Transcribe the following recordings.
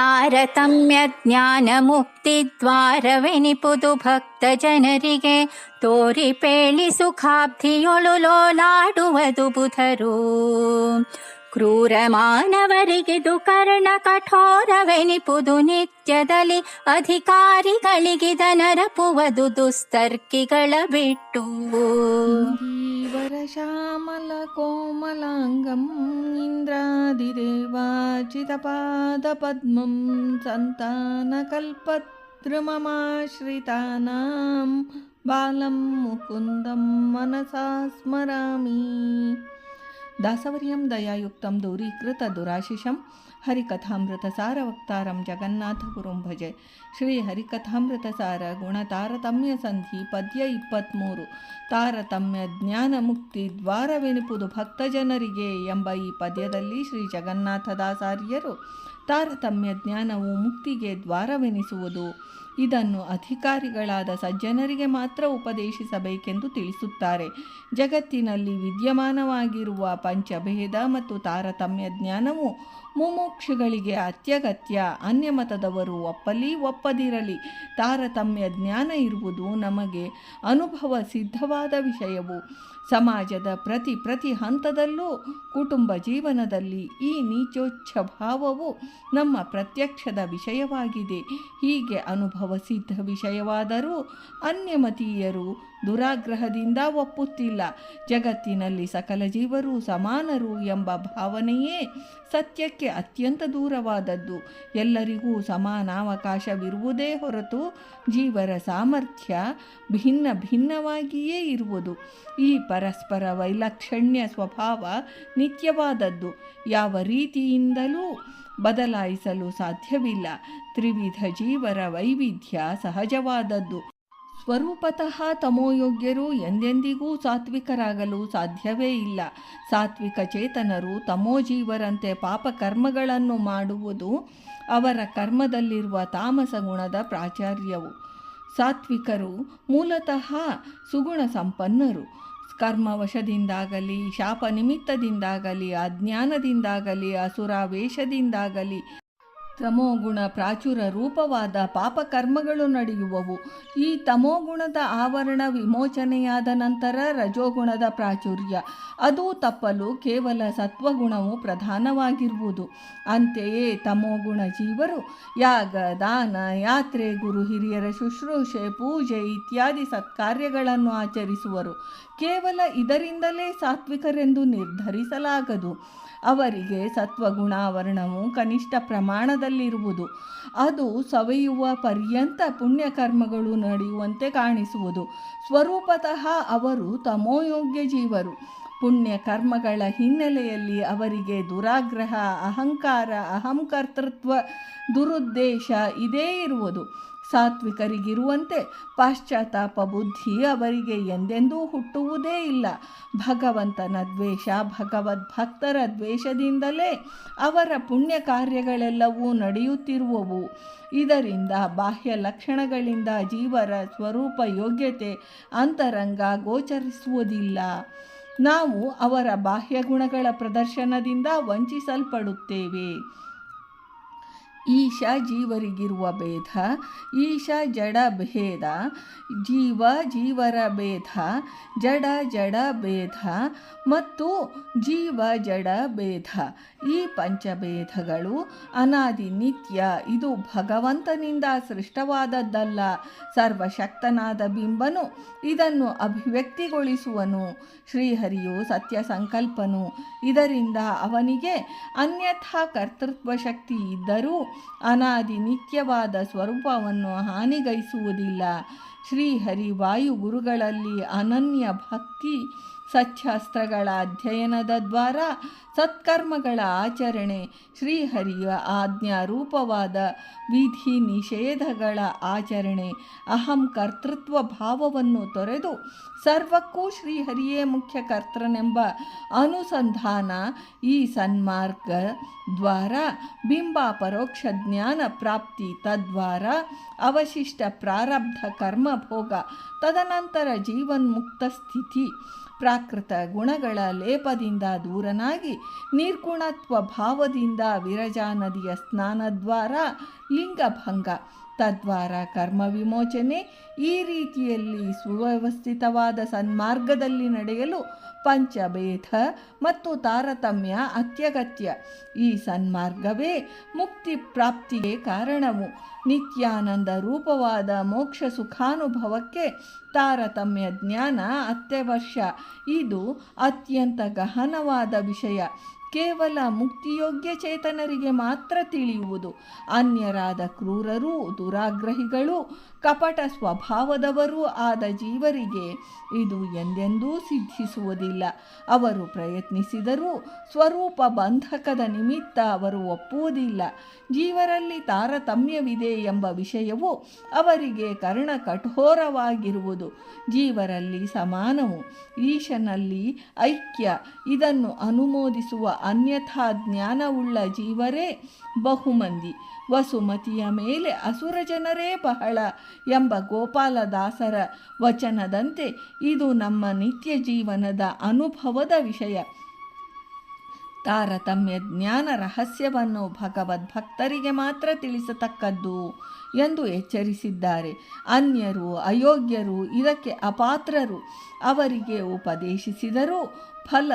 ತಾರತಮ್ಯ ಜ್ಞಾನ ಮುಕ್ತಿ ದ್ವಾರವೆನಿಪುದು ಭಕ್ತ ಜನರಿಗೆ ತೋರಿ ಪೇಳಿ ಸುಖಾಬ್ಧಿಯೊಳು ಲೋಲಾಡುವುದು ಬುಧರು. ಕ್ರೂರ ಮಾನವರಿಗಿದು ಕರ್ಣ ಕಠೋರವೆನಿಪುದು ನಿತ್ಯದಲ್ಲಿ ಅಧಿಕಾರಿಗಳಿಗಿದನರಪುವುದು ದುಸ್ತರ್ಕಿಗಳ ಬಿಟ್ಟು. ಶ್ಯಾಮಲ ಕೋಮಲಾಂಗಂ ಇಂದ್ರಾದಿದೇವಾಚಿತಪಾದ ಪದ್ಮಂ ಸಂತಾನ ಕಲ್ಪದ್ರುಮಮಾಶ್ರಿತಾನಾಂ ಬಾಲಂ ಮುಕುಂದಂ ಮನಸಾ ಸ್ಮರಾಮಿ. ದಾಸವರ್ಯಂ ದಯಾಯುಕ್ತಂ ದೂರೀಕೃತ ದುರಾಶಿಷಂ ಹರಿಕಥಾಮೃತ ಸಾರ ವಕ್ತಾರಂ ಜಗನ್ನಾಥ ಗುರುಂ ಭಜೆ. ಶ್ರೀ ಹರಿಕಥಾಮೃತ ಸಾರ ಗುಣ ತಾರತಮ್ಯ ಸಂಧಿ ಪದ್ಯ 23. ತಾರತಮ್ಯ ಜ್ಞಾನ ಮುಕ್ತಿ ದ್ವಾರವೆನಿಪುದು ಭಕ್ತಜನರಿಗೆ ಎಂಬ ಈ ಪದ್ಯದಲ್ಲಿ ಶ್ರೀ ಜಗನ್ನಾಥದಾಸಾರ್ಯರು ತಾರತಮ್ಯ ಜ್ಞಾನವು ಮುಕ್ತಿಗೆ ದ್ವಾರವೆನಿಸುವುದು, ಇದನ್ನು ಅಧಿಕಾರಿಗಳಾದ ಸಜ್ಜನರಿಗೆ ಮಾತ್ರ ಉಪದೇಶಿಸಬೇಕೆಂದು ತಿಳಿಸುತ್ತಾರೆ. ಜಗತ್ತಿನಲ್ಲಿ ವಿದ್ಯಮಾನವಾಗಿರುವ ಪಂಚಭೇದ ಮತ್ತು ತಾರತಮ್ಯ ಜ್ಞಾನವು ಮುಮುಕ್ಷುಗಳಿಗೆ ಅತ್ಯಗತ್ಯ. ಅನ್ಯಮತದವರು ಒಪ್ಪಲಿ ಒಪ್ಪದಿರಲಿ, ತಾರತಮ್ಯ ಜ್ಞಾನ ಇರುವುದು ನಮಗೆ ಅನುಭವ ಸಿದ್ಧವಾದ ವಿಷಯವು. ಸಮಾಜದ ಪ್ರತಿ ಹಂತದಲ್ಲೂ ಕುಟುಂಬ ಜೀವನದಲ್ಲಿ ಈ ನೀಚೋಚ್ಛ ಭಾವವು ನಮ್ಮ ಪ್ರತ್ಯಕ್ಷದ ವಿಷಯವಾಗಿದೆ. ಹೀಗೆ ಅನುಭವ ಸಿದ್ಧ ವಿಷಯವಾದರೂ ಅನ್ಯಮತೀಯರು ದುರಾಗ್ರಹದಿಂದ ಒಪ್ಪುತ್ತಿಲ್ಲ. ಜಗತ್ತಿನಲ್ಲಿ ಸಕಲ ಜೀವರು ಸಮಾನರು ಎಂಬ ಭಾವನೆಯೇ ಸತ್ಯಕ್ಕೆ ಅತ್ಯಂತ ದೂರವಾದದ್ದು. ಎಲ್ಲರಿಗೂ ಸಮಾನಾವಕಾಶವಿರುವುದೇ ಹೊರತು ಜೀವರ ಸಾಮರ್ಥ್ಯ ಭಿನ್ನ ಭಿನ್ನವಾಗಿಯೇ ಇರುವುದು. ಈ ಪರಸ್ಪರ ವೈಲಕ್ಷಣ್ಯ ಸ್ವಭಾವ ನಿತ್ಯವಾದದ್ದು, ಯಾವ ರೀತಿಯಿಂದಲೂ ಬದಲಾಯಿಸಲು ಸಾಧ್ಯವಿಲ್ಲ. ತ್ರಿವಿಧ ಜೀವರ ವೈವಿಧ್ಯ ಸಹಜವಾದದ್ದು. ಸ್ವರೂಪತಃ ತಮೋಯೋಗ್ಯರು ಎಂದೆಂದಿಗೂ ಸಾತ್ವಿಕರಾಗಲು ಸಾಧ್ಯವೇ ಇಲ್ಲ. ಸಾತ್ವಿಕ ಚೇತನರು ತಮೋಜೀವರಂತೆ ಪಾಪಕರ್ಮಗಳನ್ನು ಮಾಡುವುದು ಅವರ ಕರ್ಮದಲ್ಲಿರುವ ತಾಮಸ ಗುಣದ ಪ್ರಾಚಾರ್ಯವು. ಸಾತ್ವಿಕರು ಮೂಲತಃ ಸುಗುಣ ಸಂಪನ್ನರು. ಕರ್ಮವಶದಿಂದಾಗಲಿ, ಶಾಪ ನಿಮಿತ್ತದಿಂದಾಗಲಿ, ಅಜ್ಞಾನದಿಂದಾಗಲಿ, ಅಸುರಾವೇಶದಿಂದಾಗಲಿ ತಮೋಗುಣ ಪ್ರಾಚುರ ರೂಪವಾದ ಪಾಪಕರ್ಮಗಳು ನಡೆಯುವವು. ಈ ತಮೋಗುಣದ ಆವರಣ ವಿಮೋಚನೆಯಾದ ನಂತರ ರಜೋಗುಣದ ಪ್ರಾಚುರ್ಯ, ಅದು ತಪ್ಪಲು ಕೇವಲ ಸತ್ವಗುಣವು ಪ್ರಧಾನವಾಗಿರುವುದು. ಅಂತೆಯೇ ತಮೋಗುಣ ಜೀವರು ಯಾಗ, ದಾನ, ಯಾತ್ರೆ, ಗುರು ಹಿರಿಯರ ಶುಶ್ರೂಷೆ, ಪೂಜೆ ಇತ್ಯಾದಿ ಸತ್ಕಾರ್ಯಗಳನ್ನು ಆಚರಿಸುವರು. ಕೇವಲ ಇದರಿಂದಲೇ ಸಾತ್ವಿಕರೆಂದು ನಿರ್ಧರಿಸಲಾಗದು. ಅವರಿಗೆ ಸತ್ವಗುಣಾವರಣವು ಕನಿಷ್ಠ ಪ್ರಮಾಣದಲ್ಲಿರುವುದು. ಅದು ಸವೆಯುವ ಪರ್ಯಂತ ಪುಣ್ಯಕರ್ಮಗಳು ನಡೆಯುವಂತೆ ಕಾಣಿಸುವುದು. ಸ್ವರೂಪತಃ ಅವರು ತಮೋಯೋಗ್ಯ ಜೀವರು. ಪುಣ್ಯಕರ್ಮಗಳ ಹಿನ್ನೆಲೆಯಲ್ಲಿ ಅವರಿಗೆ ದುರಾಗ್ರಹ, ಅಹಂಕಾರ, ಅಹಂಕರ್ತೃತ್ವ, ದುರುದ್ದೇಶ ಇದೇ ಇರುವುದು. ಸಾತ್ವಿಕರಿಗಿರುವಂತೆ ಪಾಶ್ಚಾತ್ತಾಪ ಬುದ್ಧಿ ಅವರಿಗೆ ಎಂದೆಂದೂ ಹುಟ್ಟುವುದೇ ಇಲ್ಲ. ಭಗವಂತನ ದ್ವೇಷ, ಭಗವದ್ಭಕ್ತರ ದ್ವೇಷದಿಂದಲೇ ಅವರ ಪುಣ್ಯ ಕಾರ್ಯಗಳೆಲ್ಲವೂ ನಡೆಯುತ್ತಿರುವವು. ಇದರಿಂದ ಬಾಹ್ಯ ಲಕ್ಷಣಗಳಿಂದ ಜೀವರ ಸ್ವರೂಪ ಯೋಗ್ಯತೆ ಅಂತರಂಗ ಗೋಚರಿಸುವುದಿಲ್ಲ. ನಾವು ಅವರ ಬಾಹ್ಯ ಗುಣಗಳ ಪ್ರದರ್ಶನದಿಂದ ವಂಚಿಸಲ್ಪಡುತ್ತೇವೆ. ಈಶ ಜೀವರಿಗಿರುವ ಭೇದ, ಈಶ ಜಡ ಭೇದ, ಜೀವ ಜೀವರ ಭೇದ, ಜಡ ಜಡ ಭೇದ ಮತ್ತು ಜೀವ ಜಡ ಭೇದ, ಈ ಪಂಚಭೇದಗಳು ಅನಾದಿ ನಿತ್ಯ. ಇದು ಭಗವಂತನಿಂದ ಸೃಷ್ಟವಾದದ್ದಲ್ಲ. ಸರ್ವಶಕ್ತನಾದ ಬಿಂಬನು ಇದನ್ನು ಅಭಿವ್ಯಕ್ತಿಗೊಳಿಸುವನು. ಶ್ರೀಹರಿಯು ಸತ್ಯ ಸಂಕಲ್ಪನು. ಇದರಿಂದ ಅವನಿಗೆ ಅನ್ಯಥಾ ಕರ್ತೃತ್ವ ಶಕ್ತಿ ಇದ್ದರೂ ಅನಾದಿ ನಿತ್ಯವಾದ ಸ್ವರೂಪವನ್ನು ಹಾನಿಗೈಸುವುದಿಲ್ಲ. ಶ್ರೀಹರಿ ವಾಯು ಗುರುಗಳಲ್ಲಿ ಅನನ್ಯ ಭಕ್ತಿ, ಸಚ್ಚಾಸ್ತ್ರಗಳ ಅಧ್ಯಯನದ ದ್ವಾರ, ಸತ್ಕರ್ಮಗಳ ಆಚರಣೆ, ಶ್ರೀಹರಿಯ ಆಜ್ಞಾರೂಪವಾದ ವಿಧಿ ನಿಷೇಧಗಳ ಆಚರಣೆ, ಅಹಂ ಕರ್ತೃತ್ವ ಭಾವವನ್ನು ತೊರೆದು ಸರ್ವಕ್ಕೂ ಶ್ರೀಹರಿಯೇ ಮುಖ್ಯ ಕರ್ತನೆಂಬ ಅನುಸಂಧಾನ, ಈ ಸನ್ಮಾರ್ಗ ದ್ವಾರ ಬಿಂಬ ಪರೋಕ್ಷ ಜ್ಞಾನ ಪ್ರಾಪ್ತಿ, ತದ್ವಾರ ಅವಶಿಷ್ಟ ಪ್ರಾರಬ್ಧ ಕರ್ಮ ಭೋಗ, ತದನಂತರ ಜೀವನ್ಮುಕ್ತ ಸ್ಥಿತಿ, ಪ್ರಾಕೃತ ಗುಣಗಳ ಲೇಪದಿಂದ ದೂರನಾಗಿ ನಿರ್ಗುಣತ್ವ ಭಾವದಿಂದ ವಿರಜಾ ನದಿಯ ಸ್ನಾನದ್ವಾರ ಲಿಂಗಭಂಗ, ತದ್ವಾರ ಕರ್ಮ ವಿಮೋಚನೆ. ಈ ರೀತಿಯಲ್ಲಿ ಸುವ್ಯವಸ್ಥಿತವಾದ ಸನ್ಮಾರ್ಗದಲ್ಲಿ ನಡೆಯಲು ಪಂಚಭೇದ ಮತ್ತು ತಾರತಮ್ಯ ಅತ್ಯಗತ್ಯ. ಈ ಸನ್ಮಾರ್ಗವೇ ಮುಕ್ತಿ ಪ್ರಾಪ್ತಿಗೆ ಕಾರಣವು. ನಿತ್ಯಾನಂದ ರೂಪವಾದ ಮೋಕ್ಷ ಸುಖಾನುಭವಕ್ಕೆ ತಾರತಮ್ಯ ಜ್ಞಾನ ಅತ್ಯವಶ್ಯ. ಇದು ಅತ್ಯಂತ ಗಹನವಾದ ವಿಷಯ. ಕೇವಲ ಮುಕ್ತಿಯೋಗ್ಯ ಚೇತನರಿಗೆ ಮಾತ್ರ ತಿಳಿಯುವುದು. ಅನ್ಯರಾದ ಕ್ರೂರರೂ ದುರಾಗ್ರಹಿಗಳು ಕಪಟ ಸ್ವಭಾವದವರೂ ಆದ ಜೀವರಿಗೆ ಇದು ಎಂದೆಂದೂ ಸಿದ್ಧಿಸುವುದಿಲ್ಲ. ಅವರು ಪ್ರಯತ್ನಿಸಿದರೂ ಸ್ವರೂಪ ಬಂಧಕದ ನಿಮಿತ್ತ ಅವರು ಒಪ್ಪುವುದಿಲ್ಲ. ಜೀವರಲ್ಲಿ ತಾರತಮ್ಯವಿದೆ ಎಂಬ ವಿಷಯವು ಅವರಿಗೆ ಕರ್ಣ ಕಠೋರವಾಗಿರುವುದು. ಜೀವರಲ್ಲಿ ಸಮಾನವು, ಈಶನಲ್ಲಿ ಐಕ್ಯ. ಇದನ್ನು ಅನುಮೋದಿಸುವ ಅನ್ಯಥಾ ಜ್ಞಾನವುಳ್ಳ ಜೀವರೇ ಬಹುಮಂದಿ. ವಸುಮತಿಯ ಮೇಲೆ ಅಸುರ ಜನರೇ ಬಹಳ ಎಂಬ ಗೋಪಾಲದಾಸರ ವಚನದಂತೆ ಇದು ನಮ್ಮ ನಿತ್ಯ ಜೀವನದ ಅನುಭವದ ವಿಷಯ. ತಾರತಮ್ಯ ಜ್ಞಾನ ರಹಸ್ಯವನ್ನು ಭಗವದ್ಭಕ್ತರಿಗೆ ಮಾತ್ರ ತಿಳಿಸತಕ್ಕದ್ದು ಎಂದು ಎಚ್ಚರಿಸಿದ್ದಾರೆ. ಅನ್ಯರು ಅಯೋಗ್ಯರು ಇದಕ್ಕೆ ಅಪಾತ್ರರು. ಅವರಿಗೆ ಉಪದೇಶಿಸಿದರೂ ಫಲ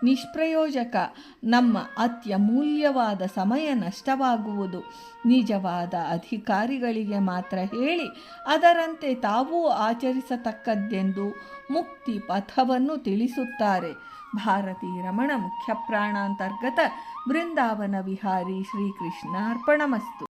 ನಿಷ್ಪ್ರಯೋಜಕ. ನಮ್ಮ ಅತ್ಯಮೂಲ್ಯವಾದ ಸಮಯ ನಷ್ಟವಾಗುವುದು. ನಿಜವಾದ ಅಧಿಕಾರಿಗಳಿಗೆ ಮಾತ್ರ ಹೇಳಿ ಅದರಂತೆ ತಾವೂ ಆಚರಿಸತಕ್ಕದ್ದೆಂದು ಮುಕ್ತಿ ಪಥವನ್ನು ತಿಳಿಸುತ್ತಾರೆ. ಭಾರತೀ ರಮಣ ಮುಖ್ಯ ಪ್ರಾಣಾಂತರ್ಗತ ಬೃಂದಾವನ ವಿಹಾರಿ ಶ್ರೀಕೃಷ್ಣ ಅರ್ಪಣಮಸ್ತು.